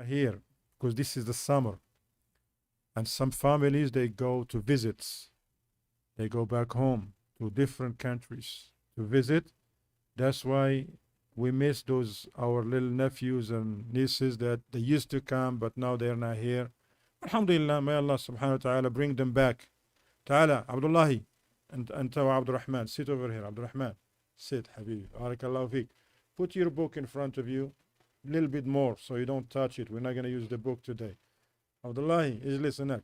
here because this is the summer. And some families, they go to visits. They go back home to different countries to visit. That's why we miss those, our little nephews and nieces that they used to come, but now they're not here. Alhamdulillah, may Allah subhanahu wa ta'ala bring them back. Ta'ala, Abdullahi, and Abdurrahman, sit over here, Abdurrahman. Sit, Habibi. Barakallahu feek. Put your book in front of you a little bit more so you don't touch it. We're not going to use the book today. Abdullahi, ijlis هناك.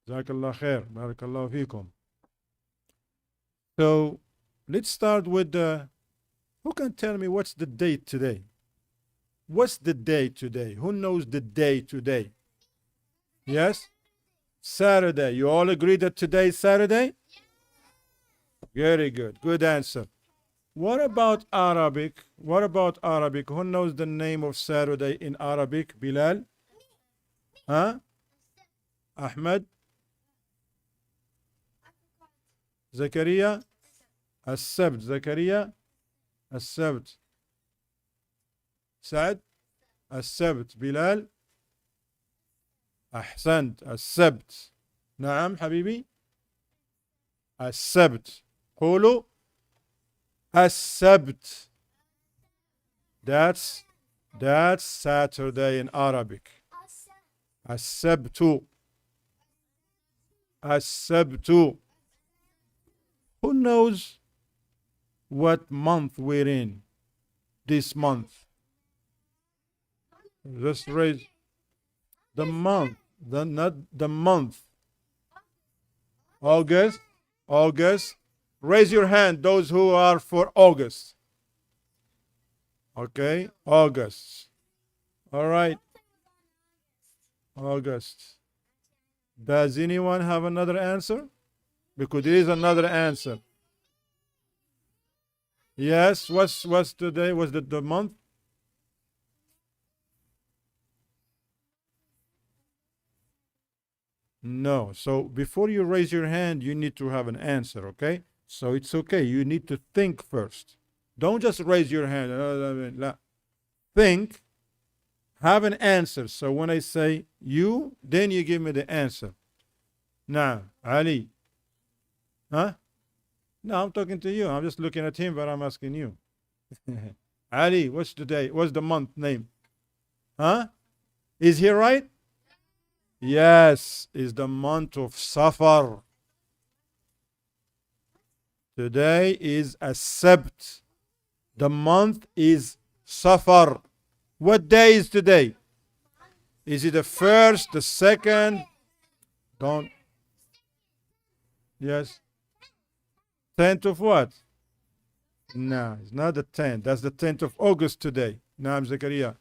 Jazakallah khair. Barakallahu feekum. So, let's start with the, who can tell me what's the date today? What's the day today? Who knows the day today? Yes? Saturday. You all agree that today is Saturday? Very good. Good answer. What about Arabic? What about Arabic? Who knows the name of Saturday in Arabic? Bilal? Huh? Ahmed? Zakaria? As-Sabt. Zakaria? As-Sabt. Saad? As-Sabt. Bilal? أحسنت. السبت. نعم حبيبي. السبت. قولوا السبت. That's Saturday in Arabic. السبت. السبت. Who knows what month we're in this month? Just raise the month. Not the month. August. August. Raise your hand, those who are for August. Okay, August. All right. August. Does anyone have another answer? Because there is another answer. Yes, what's today? Was the month? No. So before you raise your hand, you need to have an answer, okay? So it's okay. You need to think first. Don't just raise your hand. Think. Have an answer. So when I say you, then you give me the answer. Now, Ali. Huh? No, I'm talking to you. I'm just looking at him, but I'm asking you. Ali, what's the day? What's the month name? Huh? Is he right? Yes, is the month of Safar. Today is a Sabt. The month is Safar. What day is today? Is it the first, the second? Don't. Yes. 10th of what? No, it's not the 10th. That's the 10th of August today. Naam Zakaria.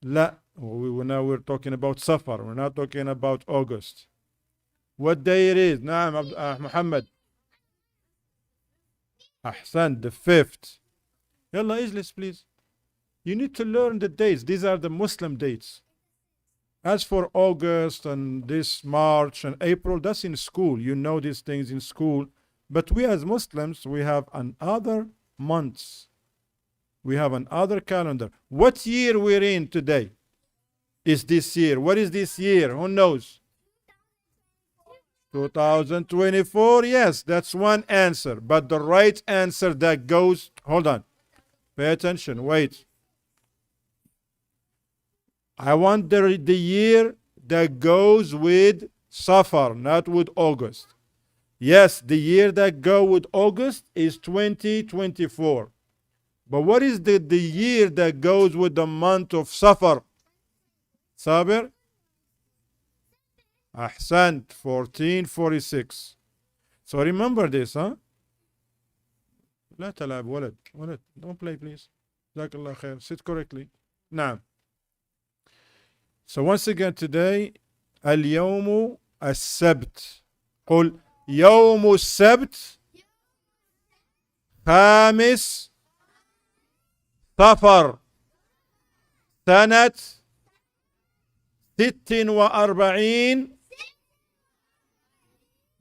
La. Now we're talking about Safar. We're not talking about August. What day it is? Naam Muhammad. Ahsan, the 5th. Yalla ijlis, please. You need to learn the dates. These are the Muslim dates. As for August and this March and April, that's in school. You know these things in school. But we as Muslims, we have another months. We have another calendar. What year we're in today? Is this year? What is this year? Who knows? 2024. Yes, that's one answer. But the right answer that goes, hold on. Pay attention. Wait. I want the year that goes with Safar, not with August. Yes, the year that goes with August is 2024. But what is the year that goes with the month of Safar? Sabir? Ahsant, 1446. So remember this, huh? لا تلعب ولد. ولد. Don't play, please. جزاك الله خير. Sit correctly. Now. So once again today, اليوم السبت. قل يوم السبت خامس صفر سنة 46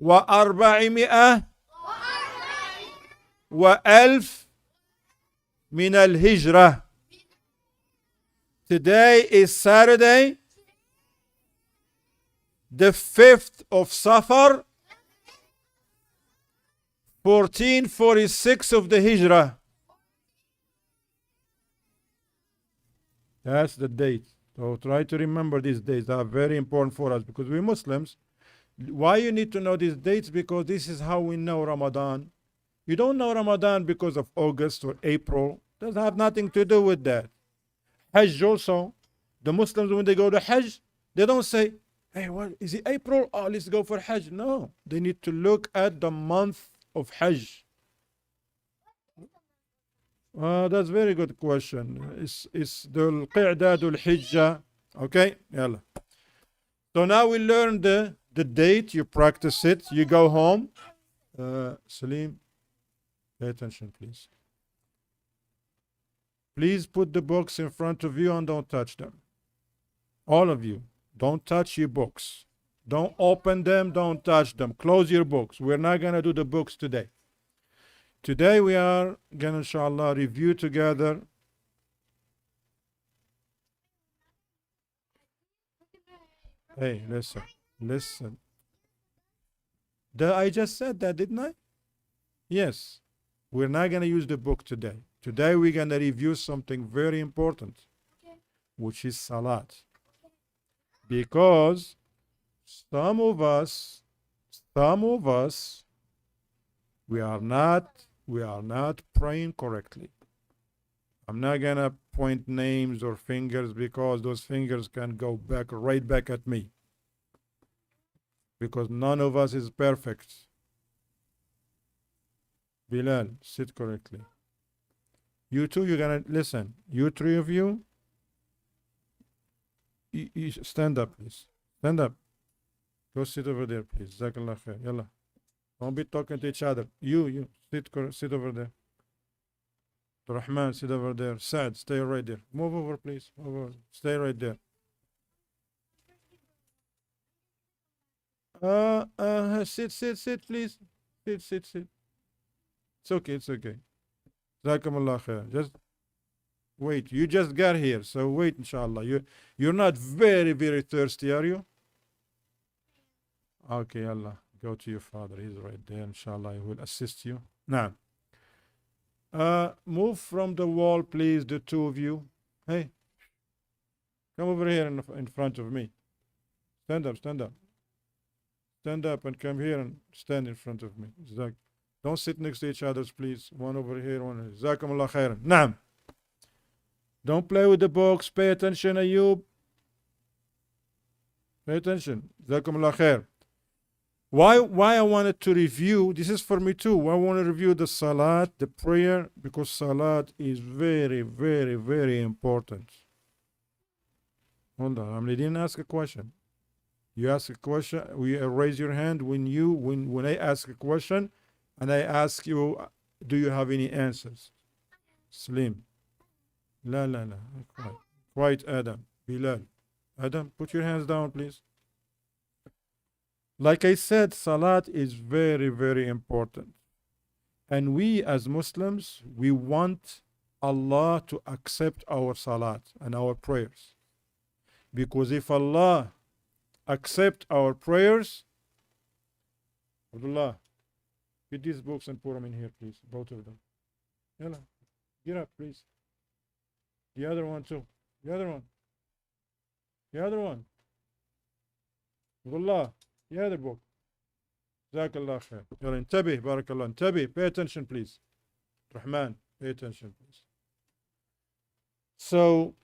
و400 و1000 من الهجرة. Today is Saturday, the 5th of Safar, 1446 of the Hijrah. That's the date. So try to remember these dates. They are very important for us because we're Muslims. Why you need to know these dates? Because this is how we know Ramadan. You don't know Ramadan because of August or April. It doesn't have nothing to do with that. Hajj also. The Muslims, when they go to Hajj, they don't say, hey, what is it, April? Oh, let's go for Hajj. No, they need to look at the month of Hajj. That's a very good question. It's the Qa'dad al-Hijjah. Okay, yalla. So now we learn the date, you practice it, you go home. Salim, pay attention, please. Please put the books in front of you and don't touch them. All of you, don't touch your books. Don't open them, don't touch them. Close your books. We're not going to do the books today. Today we are going to, inshallah, review together. Hey, listen. I just said that, didn't I? Yes. We're not going to use the book today. Today we're going to review something very important, which is Salat. Because some of us, we are not praying correctly. I'm not going to point names or fingers because those fingers can go right back at me. Because none of us is perfect. Bilal, sit correctly. You two, you're going to listen. You three of you, you stand up, please. Stand up. Go sit over there, please. Jazakallah khair. Yalla. Don't be talking to each other. You, sit over there. Rahman, sit over there. Saad, stay right there. Move over, please. Move over. Stay right there. Sit, please. Sit. It's okay. Jazakumullah khair. Just wait. You just got here, so wait, inshallah. You're not very, very thirsty, are you? Okay, Allah. Go to your father. He's right there. Inshallah, he will assist you. Now, move from the wall, please, the two of you. Hey, come over here in front of me. Stand up. Stand up and come here and stand in front of me. Don't sit next to each other, please. One over here, one over here. Jazakumullah khairan. Naam. Don't play with the books. Pay attention, Ayub. Pay attention. Jazakumullah khair. Why I wanted to review, this is for me too. I want to review the Salat, the prayer, because Salat is very, very, very important. Hold on, I didn't ask a question. You ask a question, you raise your hand when I ask a question, and I ask you, do you have any answers? Slim. La. Quiet, Adam. Bilal. Adam, put your hands down, please. Like I said, Salat is very, very important. And we as Muslims, we want Allah to accept our Salat and our prayers. Because if Allah accept our prayers, Abdullah, get these books and put them in here, please. Both of them. Yalla, get up, please. The other one too. The other one. Abdullah. The other book. Jazakallah khair. Yalla, intabih, barakallah. Intabih, pay attention, please. Rahman, pay attention, please. So,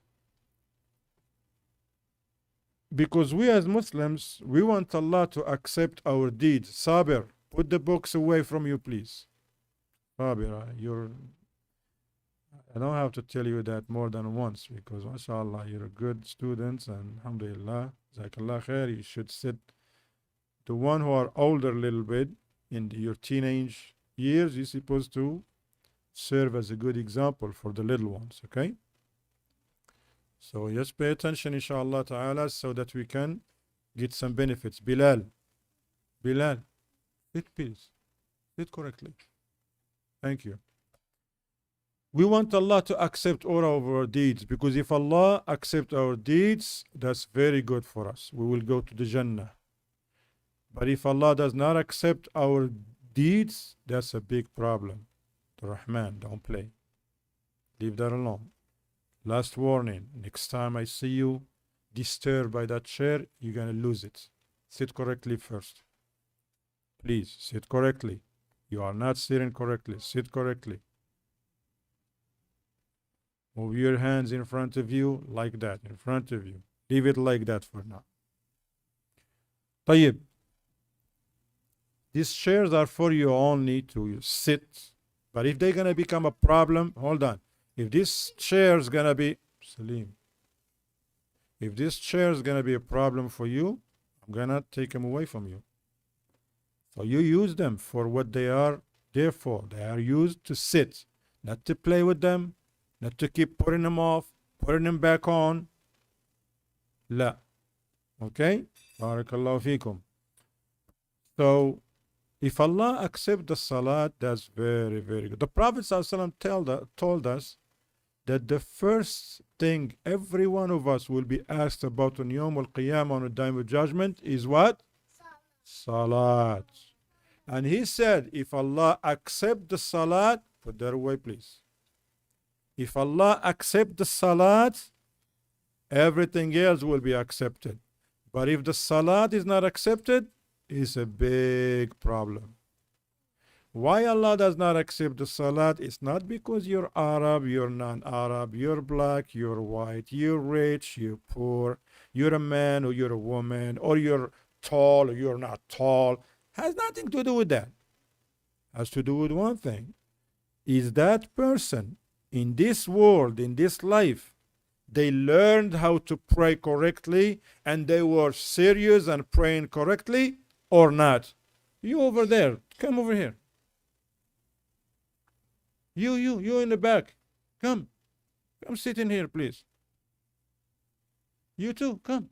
because we as Muslims, we want Allah to accept our deeds. Sabir, put the books away from you, please. Sabir, I don't have to tell you that more than once because, mashallah, you're a good student and alhamdulillah, jazakallah khair, you should sit. The one who are older a little bit in your teenage years, you're supposed to serve as a good example for the little ones, okay? So just pay attention, inshallah ta'ala, so that we can get some benefits. Bilal, sit please. Sit correctly. Thank you. We want Allah to accept all of our deeds, because if Allah accepts our deeds, that's very good for us. We will go to the Jannah. But if Allah does not accept our deeds, that's a big problem. The Rahman, don't play. Leave that alone. Last warning, next time I see you disturbed by that chair, you're going to lose it. Sit correctly first. Please, sit correctly. You are not sitting correctly. Sit correctly. Move your hands in front of you like that, in front of you. Leave it like that for now. طيب. These chairs are for you only to sit. But if they're going to become a problem, hold on. If this chair is going to be, Salim, if this chair is going to be a problem for you, I'm going to take them away from you. So you use them for what they are there for. They are used to sit, not to play with them, not to keep putting them off, putting them back on. La. Okay? Barakallahu feekum. So, if Allah accepts the salat, that's very, very good. The Prophet ﷺ told us that the first thing every one of us will be asked about on Yawm al-Qiyamah, on the day of judgment, is what? Salat. And he said, if Allah accept the salat, put that away please. If Allah accept the salat, everything else will be accepted. But if the salat is not accepted, it's a big problem. Why Allah does not accept the salat? It's not because you're Arab, you're non-Arab, you're black, you're white, you're rich, you're poor, you're a man or you're a woman, or you're tall or you're not tall. Has nothing to do with that. Has to do with one thing. Is that person in this world, in this life, they learned how to pray correctly and they were serious and praying correctly or not? You over there, come over here. You in the back. Come sit in here, please. You too, come.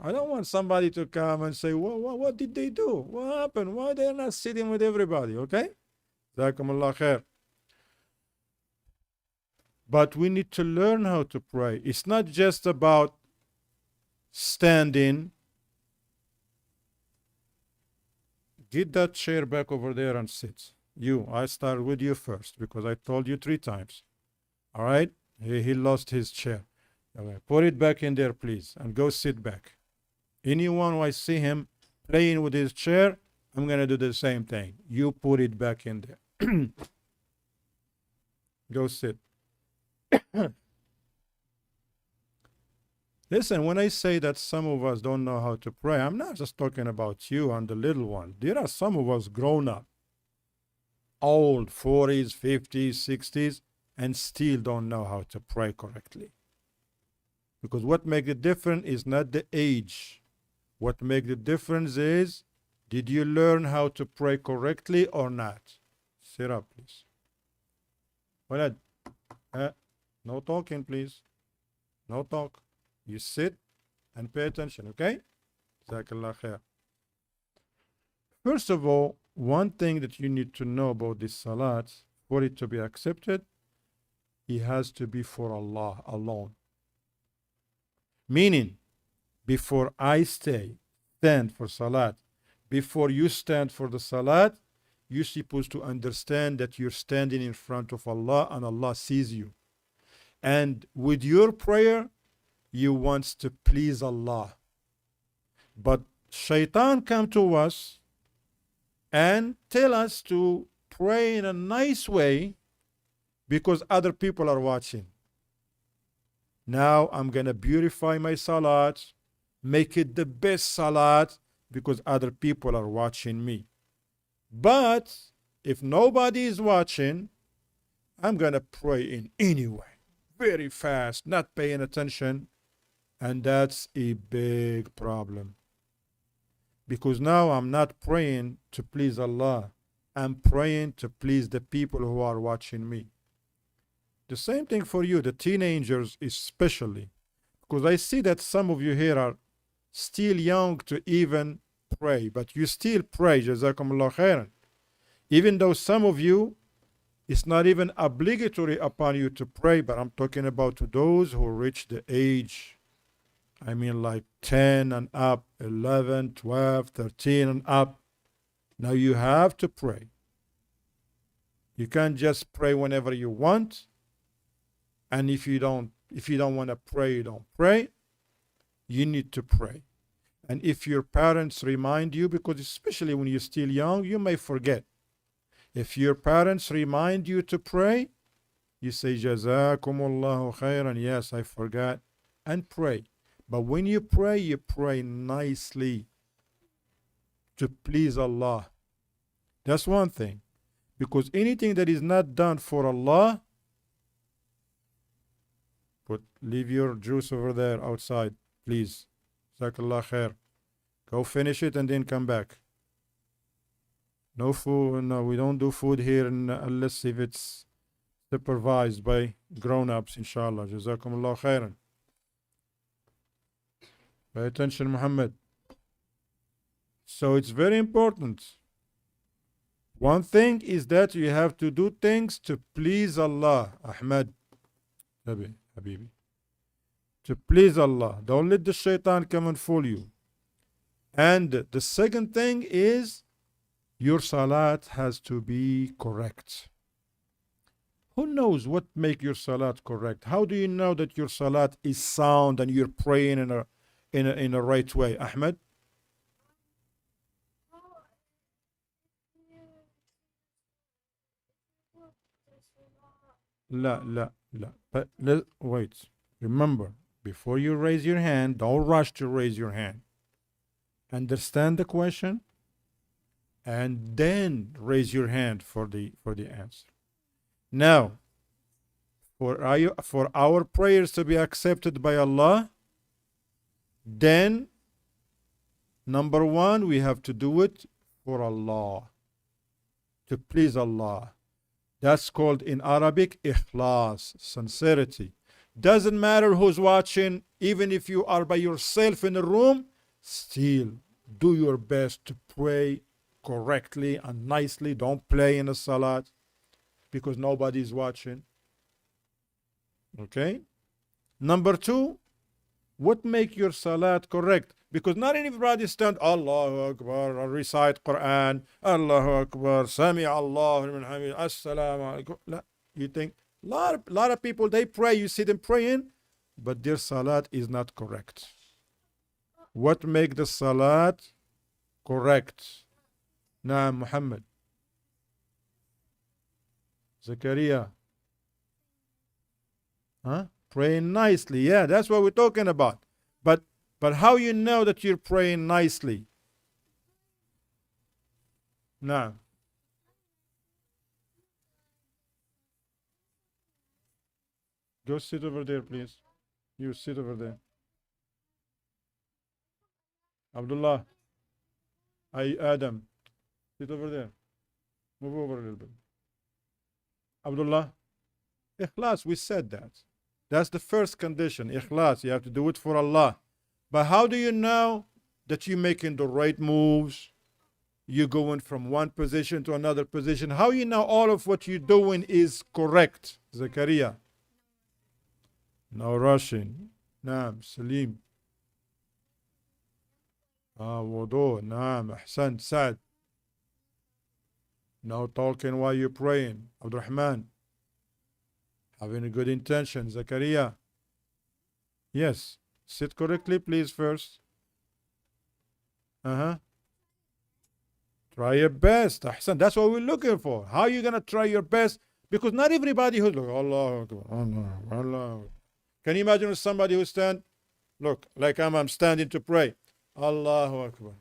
I don't want somebody to come and say, what did they do? What happened? Why they're not sitting with everybody, okay? Jazakumullah khair. But we need to learn how to pray. It's not just about standing. Get that chair back over there and sit. I start with you first because I told you 3 times. All right? He lost his chair. Okay. Put it back in there, please, and go sit back. Anyone who I see him playing with his chair, I'm going to do the same thing. You put it back in there. Go sit. Listen, when I say that some of us don't know how to pray, I'm not just talking about you and the little one. There are some of us grown up, old, 40s, 50s, 60s, and still don't know how to pray correctly. Because what makes it different is not the age. What makes the difference is, did you learn how to pray correctly or not? Sit up, please. Walad, no talking, please. No talk. You sit and pay attention, okay? Jazakallah khair. First of all, one thing that you need to know about this salat, for it to be accepted, it has to be for Allah alone. Meaning, before I stand for salat, before you stand for the salat, you're supposed to understand that you're standing in front of Allah and Allah sees you. And with your prayer, you want to please Allah. But shaitan come to us and tell us to pray in a nice way because other people are watching. Now I'm going to beautify my salat, make it the best salat because other people are watching me. But if nobody is watching, I'm going to pray in any way, very fast, not paying attention. And that's a big problem. Because now I'm not praying to please Allah. I'm praying to please the people who are watching me. The same thing for you, the teenagers especially. Because I see that some of you here are still young to even pray. But you still pray, Jazakumullah khairan. Even though some of you, it's not even obligatory upon you to pray, but I'm talking about to those who reach the age, I mean like 10 and up, 11, 12, 13 and up. Now you have to pray. You can't just pray whenever you want. And if you don't want to pray, you don't pray. You need to pray. And if your parents remind you, because especially when you're still young, you may forget. If your parents remind you to pray, you say, Jazakumullahu khairan. Yes, I forgot. And pray. But when you pray nicely to please Allah. That's one thing. Because anything that is not done for Allah, leave your juice over there outside, please. Jazakallah khair. Go finish it and then come back. No food, no, we don't do food here unless if it's supervised by grown-ups, inshallah. Jazakumullah khairan. Pay attention, Muhammad. So it's very important. One thing is that you have to do things to please Allah. Ahmad, Habibi. To please Allah. Don't let the shaitan come and fool you. And the second thing is your salat has to be correct. Who knows what make your salat correct? How do you know that your salat is sound and you're praying in a right way? Ahmed? La. But wait. Remember, before you raise your hand, don't rush to raise your hand. Understand the question, and then raise your hand for the answer. Now, for our prayers to be accepted by Allah, then number one, we have to do it for Allah, to please Allah. That's called in Arabic ikhlas, sincerity. Doesn't matter who's watching, even if you are by yourself in a room, still do your best to pray correctly and nicely. Don't play in a salat because nobody's watching. Okay? Number two, what make your salat correct? Because not everybody stand Allahu Akbar or recite Quran, Allahu Akbar, Sami Allahu liman hamid, Assalamu alaikum. La, you think lot of people, they pray, you see them praying, but their salat is not correct. What make the salat correct? Naam, Muhammad. Zakaria. Huh? Praying nicely. Yeah, that's what we're talking about. But how you know that you're praying nicely? Naam. Go sit over there, please. You sit over there. Abdullah. Adam. Sit over there. Move over a little bit. Abdullah. Ikhlas, we said that. That's the first condition. Ikhlas, you have to do it for Allah. But how do you know that you're making the right moves? You're going from one position to another position. How you know all of what you're doing is correct? Zakaria. No rushing. Naam, Salim. Wudu. Naam, Ahsan, Saad. No talking while you're praying. Abdurrahman. Having a good intention. Zakaria. Yes. Sit correctly, please, first. Try your best. Ahsan. That's what we're looking for. How are you going to try your best? Because not everybody who's like, Allah Akbar, Allah. Can you imagine somebody who stand? Look, like I'm standing to pray. Allahu Akbar.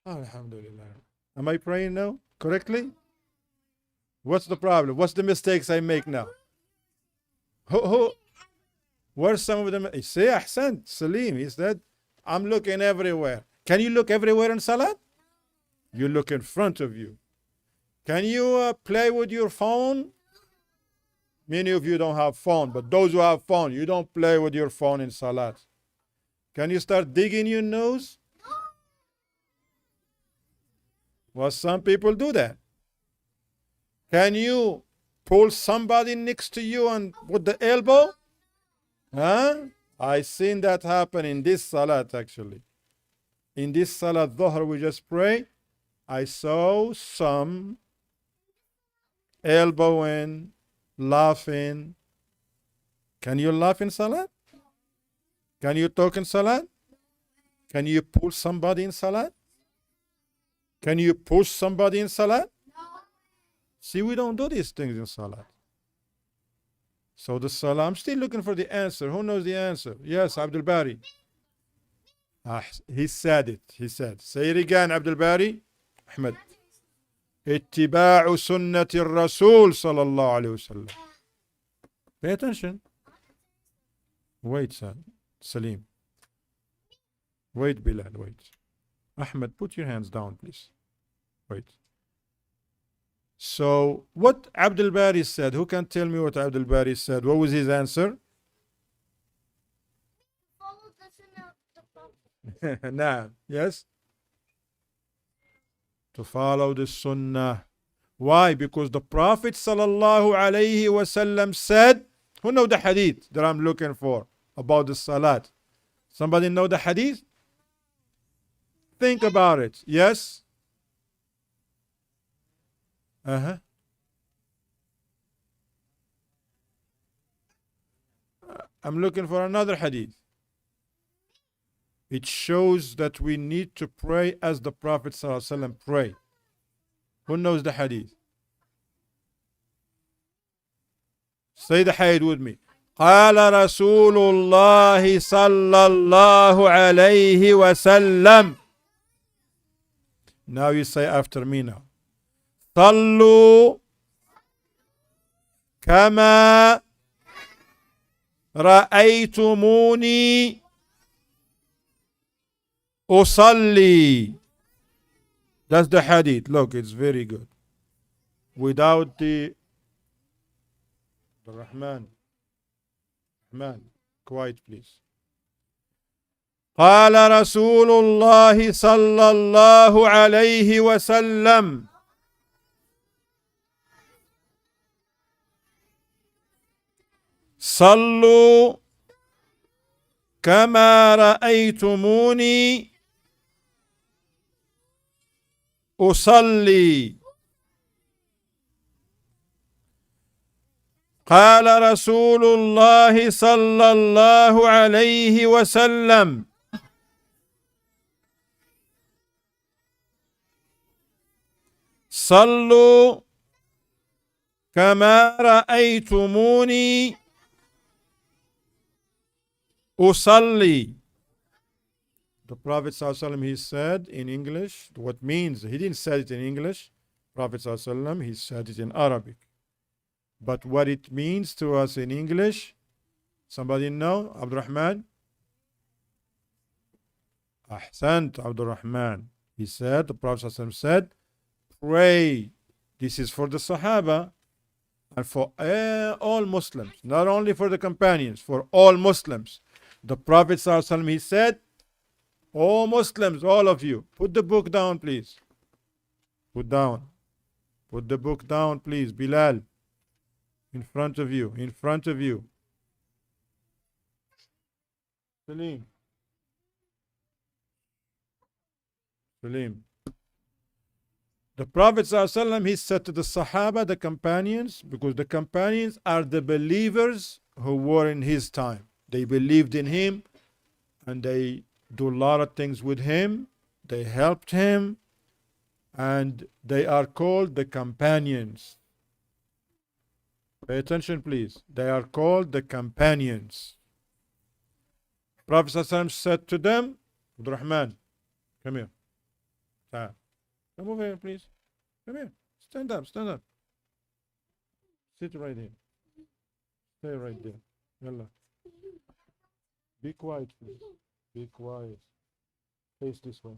Alhamdulillah. Am I praying now correctly? What's the problem? What's the mistakes I make now? Where's some of them? Say Ahsan, Salim. He said, I'm looking everywhere. Can you look everywhere in Salat? You look in front of you. Can you play with your phone? Many of you don't have phone, but those who have phone, you don't play with your phone in salat. Can you start digging your nose? Well, some people do that. Can you pull somebody next to you and put the elbow? Huh? I seen that happen in this salat actually. In this salat dhuhr we just pray. I saw some elbowing, laughing. Can you laugh in salat? Can you talk in salat? Can you pull somebody in salat? Can you push somebody in salat? See, we don't do these things in salat. So the salah, I'm still looking for the answer. Who knows the answer? Yes, Abdul Bari. He said it. He said. Say it again, Abdul Bari. Ahmed. اتباع سنة الرسول صلى الله عليه وسلم. Pay attention. Wait, son. Salim. Wait, Bilal. Wait. Ahmed, put your hands down, please. Wait. So, what Abdul Bari said, who can tell me what Abdul Bari said? What was his answer? Follow the sunnah of the Prophet. Nah. Yes? To follow the sunnah. Why? Because the Prophet sallallahu alayhi wasallam said, who know the hadith that I'm looking for about the salat? Somebody know the hadith? Think about it. Yes? Uh-huh. I'm looking for another hadith. It shows that we need to pray as the Prophet ﷺ prayed. Who knows the hadith? Say the hadith with me. قال رسول الله صلى الله عليه وسلم. Now you say after me now. صلوا كما رأيتموني أصلي. That's the hadith. Look, it's very good. Without the Rahman. Rahman, quiet please. قال رسول الله صلى الله عليه وسلم صلوا كما رأيتموني أصلي. قال رسول الله صلى الله عليه وسلم صلوا كما رأيتموني أصلي. The Prophet ﷺ, he said in English, what means, he didn't say it in English. Prophet ﷺ, he said it in Arabic. But what it means to us in English, somebody know? Abdurrahman? Ahsant, Abdurrahman. He said, the Prophet ﷺ said, pray. This is for the Sahaba and for all Muslims, not only for the companions, for all Muslims. The Prophet ﷺ, he said, oh Muslims, all of you, put the book down, please. Put down. Put the book down, please. Bilal, in front of you, in front of you. Salim. Salim. The Prophet ﷺ, he said to the Sahaba, the companions, because the companions are the believers who were in his time. They believed in him and they do a lot of things with him. They helped him and they are called the companions. Pay attention, please. They are called the companions. Prophet ﷺ said to them, Abdurrahman, come here. Come over here, please. Come here. Stand up, stand up. Sit right here. Stay right there. Yalla. Be quiet, please. Be quiet. Face this way.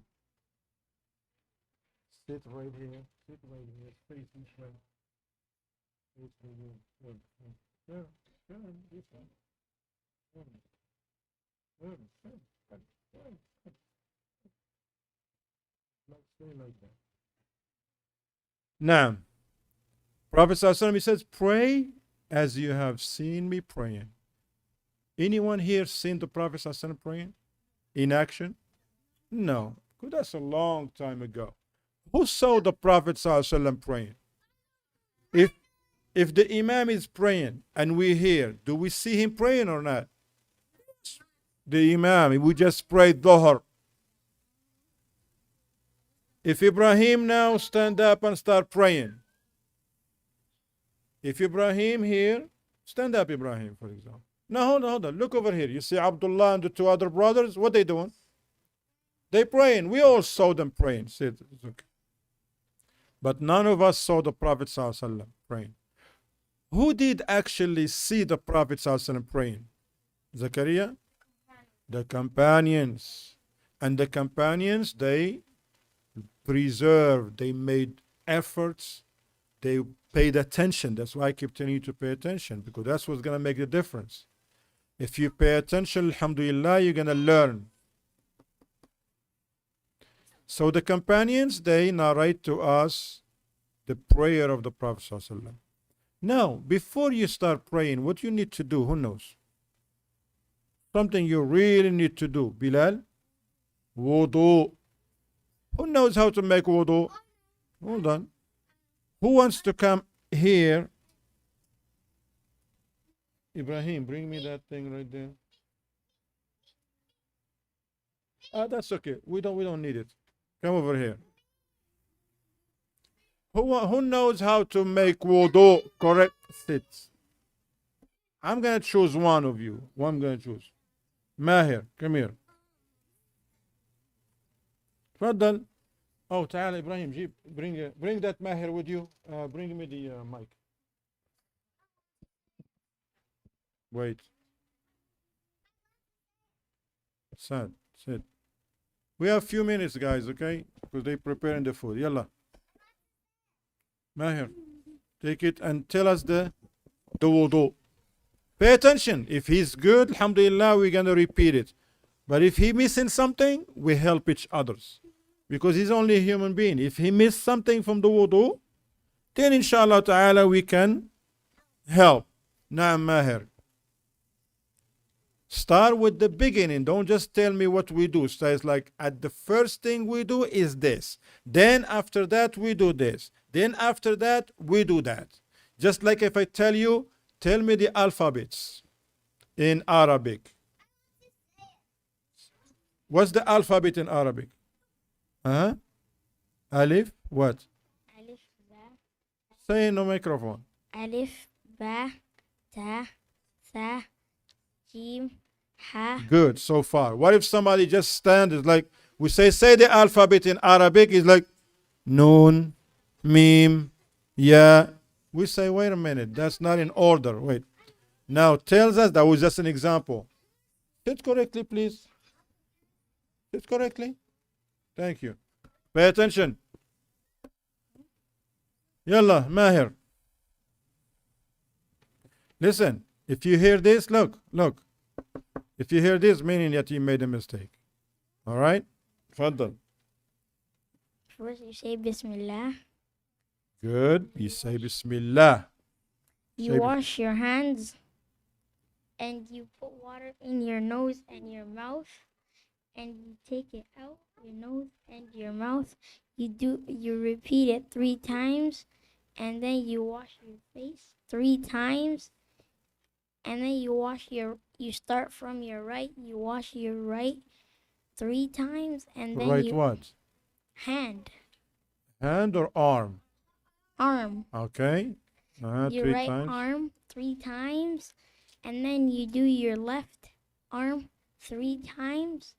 Sit right here. Sit right here. Face this way. Face right here. Now, Prophet ﷺ, he says, pray as you have seen me praying. Anyone here seen the Prophet ﷺ praying in action? No, because that's a long time ago. Who saw the Prophet ﷺ praying? If the Imam is praying and we're here, do we see him praying or not? The Imam, we just prayed Dhuhr. If Ibrahim now stand up and start praying, if Ibrahim here, stand up Ibrahim, for example. Now hold on, look over here. You see Abdullah and the two other brothers, what they doing? They praying. We all saw them praying. See, it's okay. But none of us saw the Prophet ﷺ praying. Who did actually see the Prophet ﷺ praying? Zakaria? The companions. And the companions, they preserved, they made efforts, they paid attention. That's why I keep telling you to pay attention, because that's what's going to make the difference. If you pay attention, alhamdulillah, you're going to learn. So the companions, they narrate to us the prayer of the Prophet ﷺ. Now, before you start praying, what you need to do, who knows? Something you really need to do. Bilal? Wudu. Who knows how to make wudu? Hold on. Who wants to come here? Ibrahim, bring me that thing right there. That's okay. We don't need it. Come over here. Who knows how to make wudu? Correct. Sit. I'm gonna choose one of you. One I'm gonna choose. Mahir, come here. تفضل. Oh, تعال إبراهيم جيب. Bring that Mahir with you. Bring me the mic. Wait. Sit. We have a few minutes, guys, okay? Because they're preparing the food. Yalla. Mahir, take it and tell us the wudu. Pay attention. If he's good, alhamdulillah, we're going to repeat it. But if he missing something, we help each others. Because he's only a human being. If he missed something from the wudu, then inshallah ta'ala we can help. Naam Mahir. Start with the beginning. Don't just tell me what we do. So it's like, at the first thing we do is this. Then after that we do this. Then after that we do that. Just like if I tell you, tell me the alphabets in Arabic. What's the alphabet in Arabic? Alif, what? Alif, ba. Say in the microphone. Alif, ba, ta, tha, jim, ha. Good, so far. What if somebody just stands, like, we say the alphabet in Arabic, is like, Noon, Mim, Ya. We say, wait a minute, that's not in order. Wait. Now, tells us, that was just an example. Sit correctly, please. Sit correctly. Thank you. Pay attention. Yalla, Mahir. Listen, if you hear this, look. If you hear this, meaning that you made a mistake. All right? Fadal. First you say Bismillah. Good. You say Bismillah. You wash your hands and you put water in your nose and your mouth and you take it out your nose and your mouth. You repeat it 3 times and then you wash your face 3 times and then you start from your right, you wash your right 3 times and then Right what? Hand or arm? Arm. Okay. Your 3 right times. arm 3 times and then you do your left arm 3 times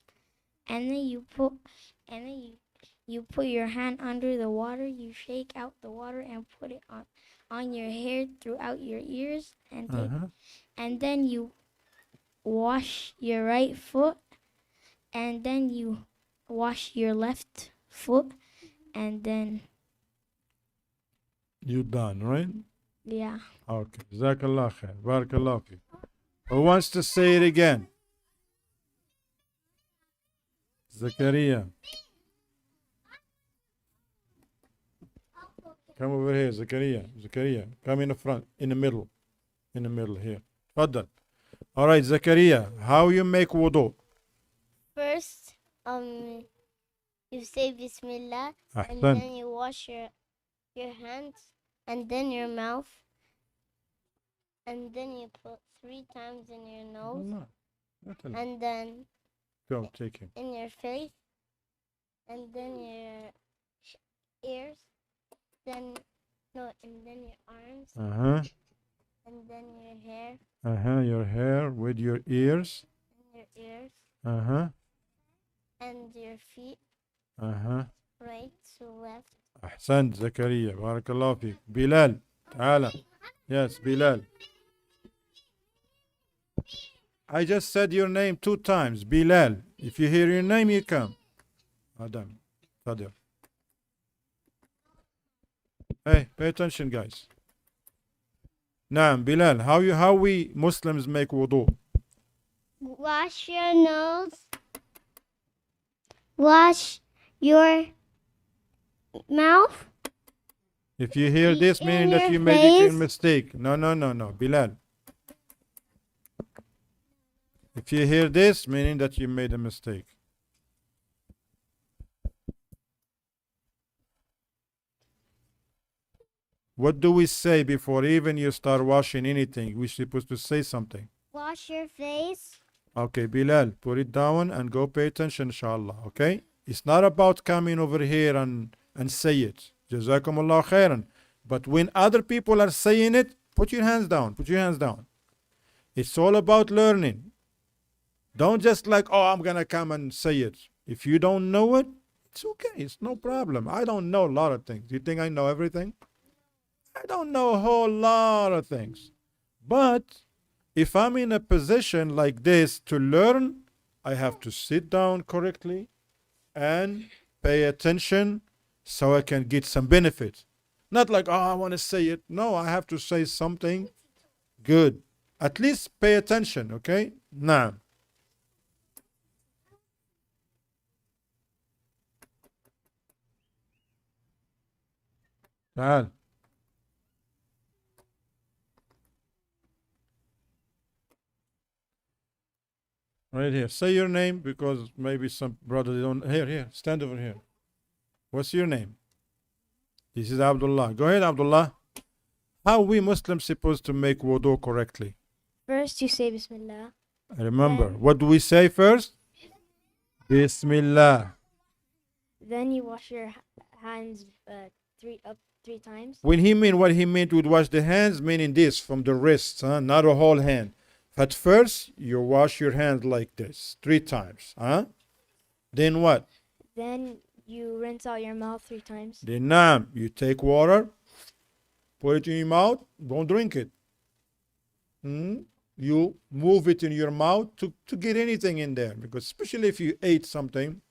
and then you put your hand under the water, you shake out the water and put it on your hair throughout your ears and then you wash your right foot and then you wash your left foot and then You done, right? Yeah. Okay. Jazakallah khair. Barakallah fi. Who wants to say it again? Zakaria. Come over here, Zakaria. Zakaria. Come in the front, in the middle. In the middle here. Faddal. All right, Zakaria. How you make wudu? First, you say Bismillah, and Ahsan. then you wash your hands, and then your mouth, and then you put 3 times in your nose, Allah. Not Allah. and then Go, take him. in your face, and then your ears, and then your arms, Uh-huh. and then your hair, Uh-huh. Your hair with your ears. and your ears, Uh-huh. and your feet, Uh-huh. right to left. أحسنت زكريا بارك الله فيك. بلال تعال. Yes, Bilal. I just said your name 2 times. Bilal. If you hear your name, you come. Adam. Fadil. Hey, pay attention, guys. Naam, Bilal. How we Muslims make wudu? Wash your nose. Wash your mouth. If you hear this, In meaning that your you made a face. mistake. No, Bilal. If you hear this, meaning that you made a mistake. What do we say before even you start washing anything? We're supposed to say something. Wash your face. Okay, Bilal, put it down and go pay attention, inshallah. Okay? It's not about coming over here and say it. Jazakumullah khairan. But when other people are saying it, put your hands down. Put your hands down. It's all about learning. Don't just like, oh, I'm going to come and say it. If you don't know it, it's okay. It's no problem. I don't know a lot of things. You think I know everything? I don't know a whole lot of things. But if I'm in a position like this to learn, I have to sit down correctly and pay attention so I can get some benefit. Not like, oh, I want to say it. No, I have to say something good. At least pay attention, okay? Now. تعال. Right here. Say your name because maybe some brother they don't. Here. Stand over here. What's your name? This is Abdullah. Go ahead, Abdullah. How we Muslims supposed to make wudu correctly? First, you say Bismillah. Remember, what do we say first? Bismillah. Then you wash your hands 3 times. When he mean what he meant with wash the hands, meaning this from the wrists, not a whole hand. At first, you wash your hands like this 3 times. Then what? Then you rinse out your mouth 3 times. Then you take water, put it in your mouth, don't drink it. You move it in your mouth to get anything in there, because especially if you ate something,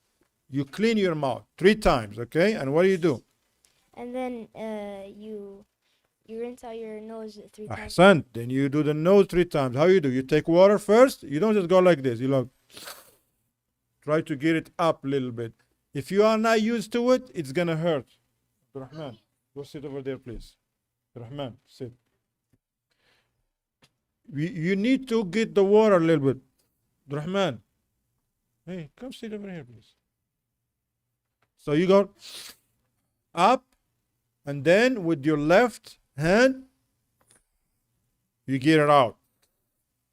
you clean your mouth 3 times, okay? And what do? And then you rinse out your nose 3 times. Ahsan. Then you do the nose 3 times. How you do? You take water first. You don't just go like this. You like try to get it up a little bit. If you are not used to it, it's gonna hurt. Rahman, go sit over there, please. Rahman, sit. You need to get the water a little bit. Rahman, hey, come sit over here, please. So you go up, and then with your left hand, you get it out.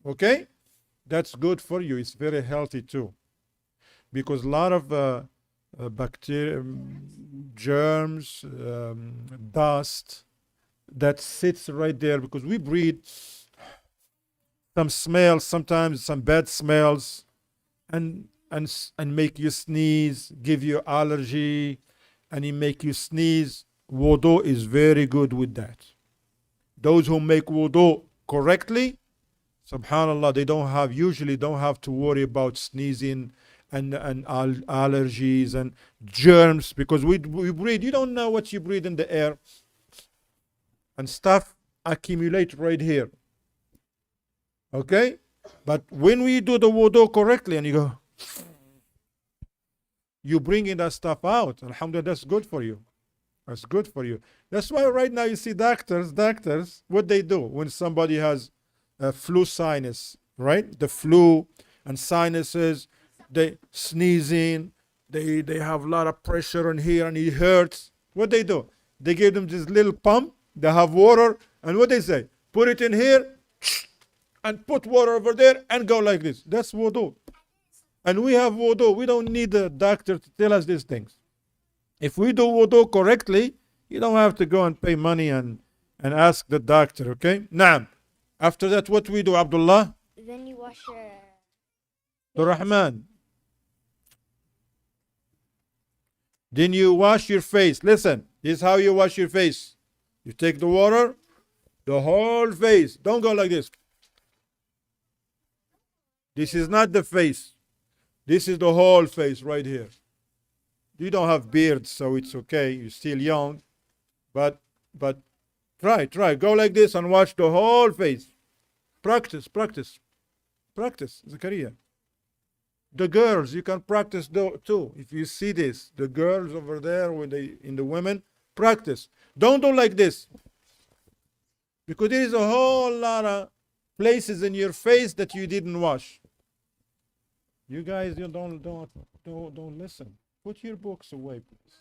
Okay? That's good for you. It's very healthy too. Because a lot of bacteria, germs, dust that sits right there, because we breathe some smells, sometimes some bad smells, and make you sneeze, give you allergy, and it make you sneeze. Wudu is very good with that. Those who make wudu correctly, subhanallah, they usually don't have to worry about sneezing and allergies and germs, because we breathe. You don't know what you breathe in the air and stuff. accumulate right here. Okay? But when we do the wudu correctly and you go, you bringing that stuff out. Alhamdulillah, that's good for you. That's good for you. That's why right now you see doctors, what they do when somebody has a flu sinus, right? The flu and sinuses, they sneezing, they have a lot of pressure in here and it hurts. What they do? They give them this little pump, they have water, and what they say? Put it in here and put water over there and go like this. That's wudu. And we have wudu. We don't need a doctor to tell us these things. If we do wudu correctly, you don't have to go and pay money and ask the doctor, okay? Naam. After that, what we do, Abdullah? Then you wash your... The Rahman. Then you wash your face. Listen, this is how you wash your face. You take the water, the whole face. Don't go like this. This is not the face. This is the whole face right here. You don't have beard, so it's okay. You're still young. But try. Go like this and wash the whole face. Practice, Zakaria. The girls, you can practice too. If you see this, the girls over there in the women, practice. Don't do like this. Because there is a whole lot of places in your face that you didn't wash. You guys, you don't listen. Put your books away, please.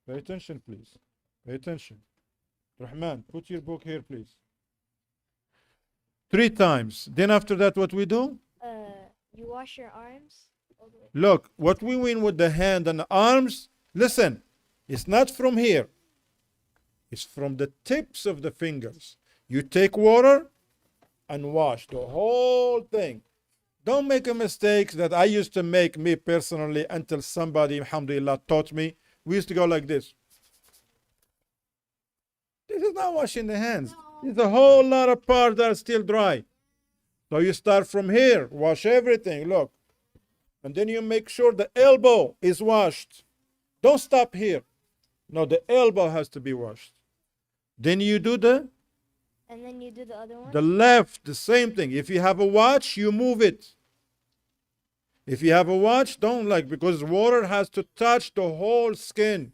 Pay attention, please. Pay attention. Rahman, put your book here, please. 3 times. Then after that, what we do? You wash your arms. Look, what we mean with the hand and the arms, listen, it's not from here. It's from the tips of the fingers. You take water and wash the whole thing. Don't make a mistake that I used to make, me personally, until somebody, alhamdulillah, taught me. We used to go like this. This is not washing the hands. There's a whole lot of parts that are still dry. So you start from here, wash everything, look. And then you make sure the elbow is washed. Don't stop here. No, the elbow has to be washed. Then you do and then you do the other one? The left, the same thing. If you have a watch, you move it. If you have a watch, don't because water has to touch the whole skin.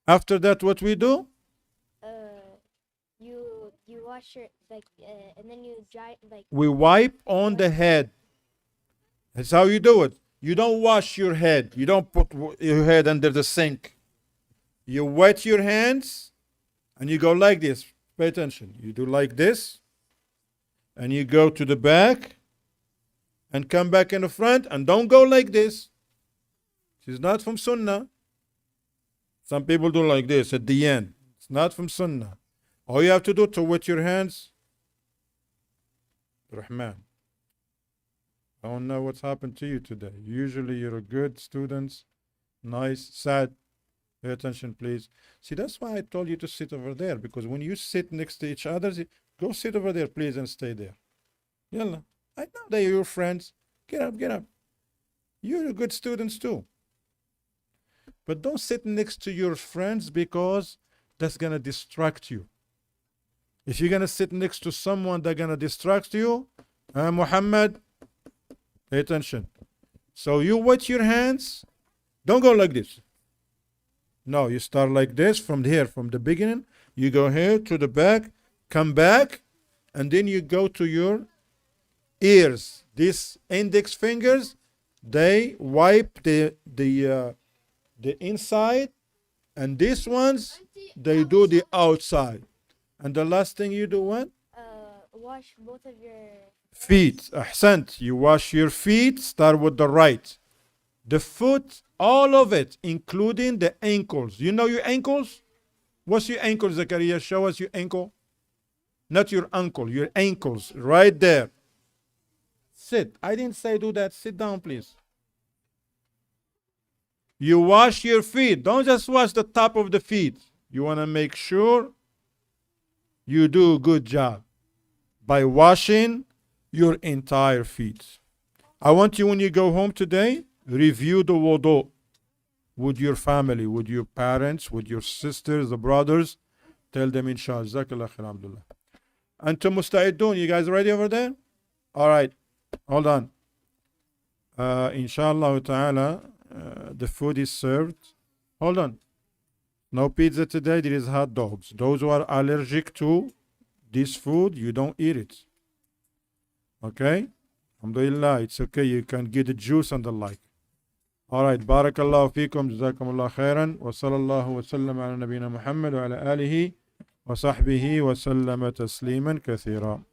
After that, what we do? You wash your and then you dry We wipe on the head. That's how you do it. You don't wash your head. You don't put your head under the sink. You wet your hands and you go like this. Pay attention. You do like this and you go to the back and come back in the front and don't go like this. This is not from Sunnah. Some people do like this at the end. It's not from Sunnah. All you have to do to wet your hands, Rahman. I don't know what's happened to you today. Usually you're a good student, nice, sad. Pay attention, please. See, that's why I told you to sit over there, because when you sit next to each other, go sit over there, please, and stay there. Yalla. I know they're your friends. Get up. You're good students too. But don't sit next to your friends because that's going to distract you. If you're going to sit next to someone that's going to distract you, Muhammad, pay attention. So you wet your hands. Don't go like this. No, you start like this from here, from the beginning. You go here to the back, come back, and then you go to your ears. These index fingers, they wipe the inside, and these ones, they do the outside. And the last thing you do what? Wash both of your feet. Ahsant. You wash your feet. Start with the right. The foot, all of it, including the ankles. You know your ankles? What's your ankle, Zakaria? Show us your ankle. Not your uncle, your ankles. Right there. Sit. I didn't say do that. Sit down, please. You wash your feet. Don't just wash the top of the feet. You want to make sure you do a good job by washing your entire feet. I want you, when you go home today, review the wudu. with your family, with your parents, with your sisters, the brothers. Tell them inshallah. Jazakallah khair, alhamdulillah. Antum musta'idun, you guys ready over there? All right, hold on. Inshallah ta'ala, the food is served. Hold on. No pizza today, there is hot dogs. Those who are allergic to this food, you don't eat it. Okay? Alhamdulillah, it's okay. You can get the juice and the like. All right. Barakallahu feekum. Jazakumullah khairan. Wa sallallahu wa sallam ala nabina Muhammad wa ala alihi wa sahbihi wa sallama tasliman kathira.